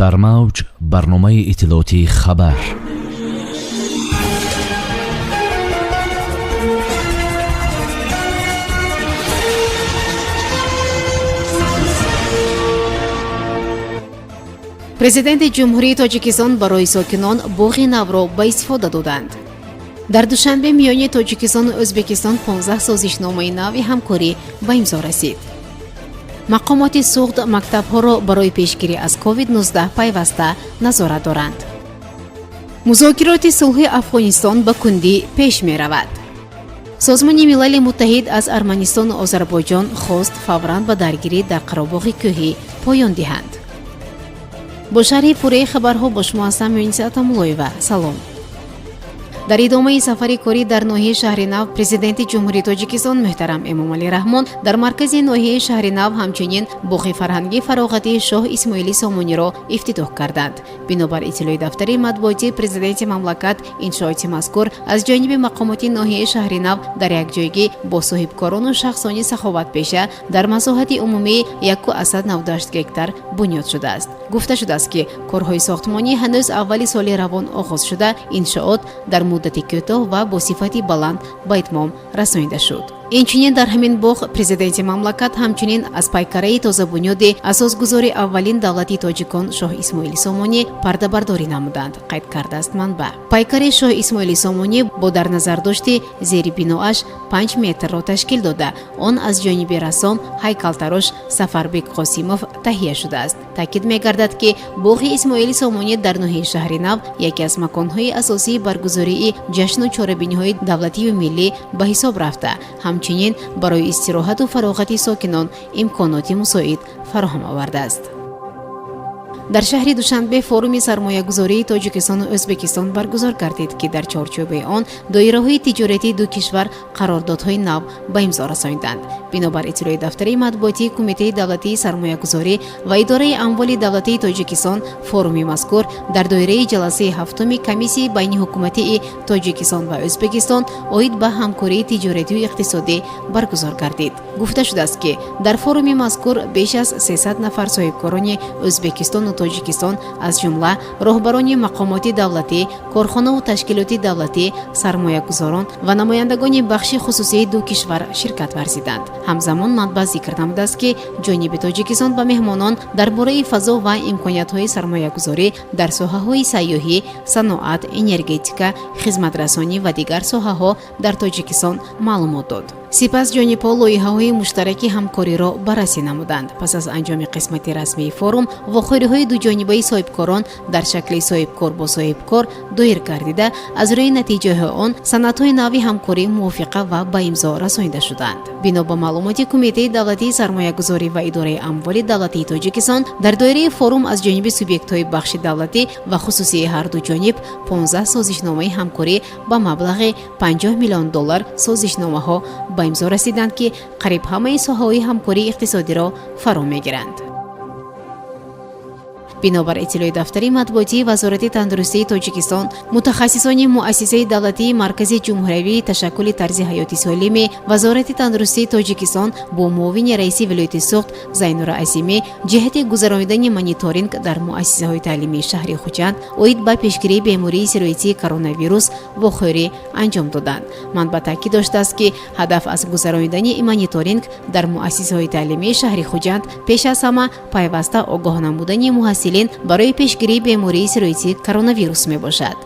дар мавҷ барномаи иттилоотии хабар. президенти ҷумҳурии тоҷикистон барои сокинон боғи навро ба истифода доданд. дар душанбе миёни тоҷикистону ӯзбекистон 15 созишномаи нави ҳамкорӣ ба имзо расид. мақомоти суғд мактабҳоро барои пешгирӣ аз COVID-19 пайваста назорат доранд. музокироти сулҳи афғонистон ба кундӣ пеш меравад. созмони милали муттаҳид аз Арманистону Озарбойҷон хост фавран ба даргирӣ дар қаробоғи кӯҳӣ поён диҳанд. бо шарҳи пурраи хабарҳо бо шумо ҳастам Юниса Атамуллоева. салом. дар идомаи сафари корӣ дар ноҳияи шаҳри нав президенти ҷумҳурии тоҷикистон муҳтарам Эмомалӣ Раҳмон дар маркази ноҳияи шаҳри нав ҳамчунин боғи фарҳангии фароғатии шоҳ Исмоили Сомониро ифтитоҳ карданд. бинобар иттилои дафтари матбуотӣ президенти мамлакат иншооти мазкур аз ҷониби мақомоти ноҳияи шаҳри нав дар якҷойгӣ бо соҳибкорону шахсони саховатпеша дар масоҳати умумии 198 гектар бунёд шудааст. гуфта шудааст ки корҳои сохтмонӣ ҳанӯз аввали соли равон оғоз шуда, иншоот дар муддати кӯтоҳ ва бо сифати баланд ба итмом расонида шуд. инчунин дар ҳамин боғ президенти мамлакат ҳамчунин аз пайкараи тозабунёди асосгузори аввалин давлати тоҷикон шоҳ Исмоили Сомонӣ пардабардорӣ намуданд, қайд кардааст манбаъ. пайкари шоҳ Исмоили Сомонӣ бо дар назардошти зери биноаш 5 метрро ташкил дода, он аз ҷониби рассом ҳайкалтарош Сафарбек Қосимов таҳия шудааст. таъкид мегардад ки боғи Исмоили Сомонӣ дар ноҳияи шаҳри нав яке аз маконҳои асосии баргузории ҷашну чорабиниҳои давлатию миллӣ ба ҳисоб рафта, ҳамчунин барои истироҳату фароғати сокинон имконоти мусоид фароҳам овардааст. дар шаҳри Душанбе форуми сармоягузории Тоҷикистону Ӯзбекистон баргузор гардид ки дар чорчӯбаи он доираҳои тиҷоратии ду кишвар қарордодҳои нав ба имзо расониданд. бинобар иттилои дафтари матбуотии Кумитаи давлатии сармоягузорӣ ва идораи амволи давлатии Тоҷикистон форуми мазкур дар доираи ҷаласаи ҳафтуми комиссияи байниҳукуматии Тоҷикистон ва Ӯзбекистон оид ба ҳамкории тиҷоратию иқтисодӣ баргузор гардид. гуфта шудааст ки дар форуми мазкур беш аз 300 нафар соҳибкорони Ӯзбекистону Тоҷикистон аз ҷумла роҳбарони мақомоти давлатӣ, корхонаву ташкилоти давлатӣ, сармоягузорон ва намояндагони бахши хусусии ду кишвар ширкат варзиданд. ҳамзамон манбаъ зикр намудааст ки ҷониби Тоҷикистон ба меҳмонон дар бораи фазо ва имкониятҳои сармоягузорӣ дар соҳаҳои сайёҳӣ, саноат, энергетика, хизматрасонӣ ва дигар соҳаҳо дар Тоҷикистон маълумот дод. сипас ҷонибҳо лоиҳаҳои муштараки ҳамкориро баррасӣ намуданд. пас аз анҷоми қисмати расмии форум вохӯриҳои дуҷонибаи соҳибкорон дар шакли соҳибкор бо соҳибкор доир гардида, аз рӯи натиҷаҳои он санадҳои нави ҳамкорӣ мувофиқа ва ба имзо расонида шуданд. бино ба маълумоти Кумитаи давлатии сармоягузорӣ ва идораи амволи давлатии Тоҷикистон, дар доираи форум аз ҷониби субъектҳои бахши давлатӣ ва хусусии ҳарду ҷониб 15 созишномаи ҳамкорӣ ба маблағи $50 миллион созишномаҳо ба имзо расиданд ки қариб ҳамаи соҳаҳои ҳамкории иқтисодиро фаро мегиранд. бинобар иттилои дафтари матбуотии Вазорати тандурустии Тоҷикистон, мутахассисони муассисаи давлатии маркази ҷумҳуриявии ташаккули тарзи ҳаёти солими Вазорати тандурустии Тоҷикистон бо муовини раиси вилояти Суғд Зайнура Азимӣ ҷиҳати гузаронидани мониторинг дар муассисаҳои таълимии шаҳри Хуҷанд оид ба пешгирии бемории сироятии коронавирус вохӯрӣ анҷом доданд. манбаъ таъкид доштааст ки ҳадаф аз гузаронидани ин мониторинг дар муассисаҳои таълимии шаҳри Хуҷанд пеш аз ҳама пайваста огоҳ намудани муҳассилин барои пешгирии бемории сироятии коронавирус мебошад.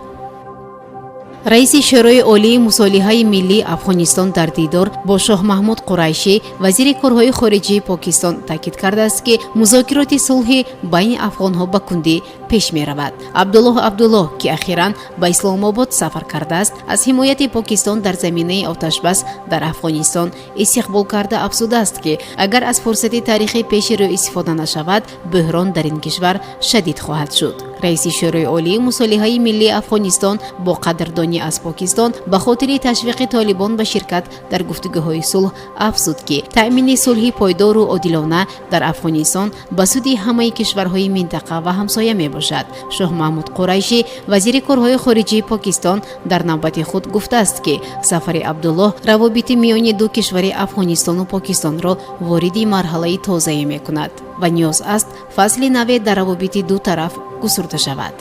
раиси шӯрои олии мусолиҳаи миллии Афғонистон дар дидор бо Шоҳ Маҳмуд Қурайшӣ, вазири корҳои хориҷии Покистон, таъкид кардааст ки музокироти сулҳи байни афғонҳо ба кундӣ пеш меравад. Абдуллоҳ Абдуллоҳ, ки ахиран ба Исломобод сафар кардааст, аз ҳимояти Покистон дар заминаи оташбас дар Афғонистон истиқбол карда афзудааст ки агар аз фурсати таърихи пеши рӯ истифода нашавад, буҳрон дар ин кишвар шадид хоҳад шуд. раиси шӯрои олии мусолиҳаи миллии Афғонистон бо қадрдонӣ аз Покистон ба хотири ташвиқи Толибон ба ширкат дар гуфтугӯҳои сулҳ афзуд ки таъмини сулҳи пойдору одилона дар Афғонистон ба суди ҳамаи кишварҳои минтақа ва ҳамсоя мебошад. Шоҳ Маҳмуд Қурайшӣ, вазири корҳои хориҷии Покистон, дар навбати худ гуфтааст ки сафари Абдуллоҳ равобити миёни ду кишвари Афғонистону Покистонро вориди марҳалаи тозае мекунад. ва ниёз аст фасли наве дар равобити ду тараф гусурда шавад.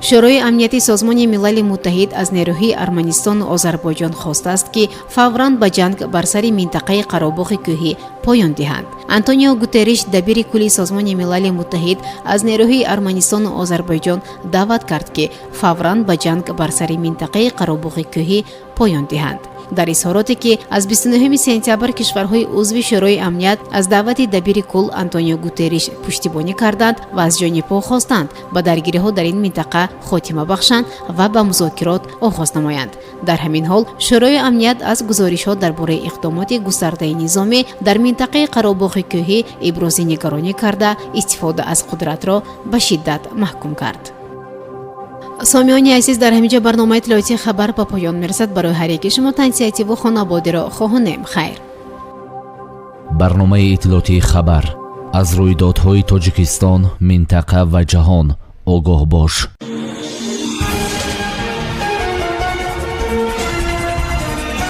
шӯрои амнияти созмони милали муттаҳид аз нерӯҳои Арманистону Озарбойҷон хостааст ки фавран ба ҷанг бар сари минтақаи Қаробоғи кӯҳӣ поён диҳанд. Антонио Гутерриш, дабири кулли созмони милали муттаҳид, аз нерӯҳои Арманистону Озарбойҷон даъват кард ки фавран ба ҷанг бар сари минтақаи Қаробоғи кӯҳӣ поён диҳанд. дар изҳороте ки аз 29 сентябр кишварҳои узви шӯрои амният аз даъвати дабири кул Антонио Гутерриш пуштибонӣ карданд ва аз ҷонибҳо хостанд ба даргириҳо дар ин минтақа хотима бахшанд ва ба музокирот оғоз намоянд. дар ҳамин ҳол шӯрои амният аз гузоришҳо дар бораи иқдомоти густардаи низомӣ дар минтақаи Қаробоғи кӯҳӣ ибрози нигаронӣ карда истифода аз қудратро ба шиддат маҳкум кард. سامیانی عزیز، در همینجا برنامه اطلاعاتی خبر به پایان میرسد. برای هر یک شما تنسیتی و خانواده را خواهانیم خیر. برنامه اطلاعاتی خبر از رویدادهای تاجیکستان، منطقه و جهان آگاه باش.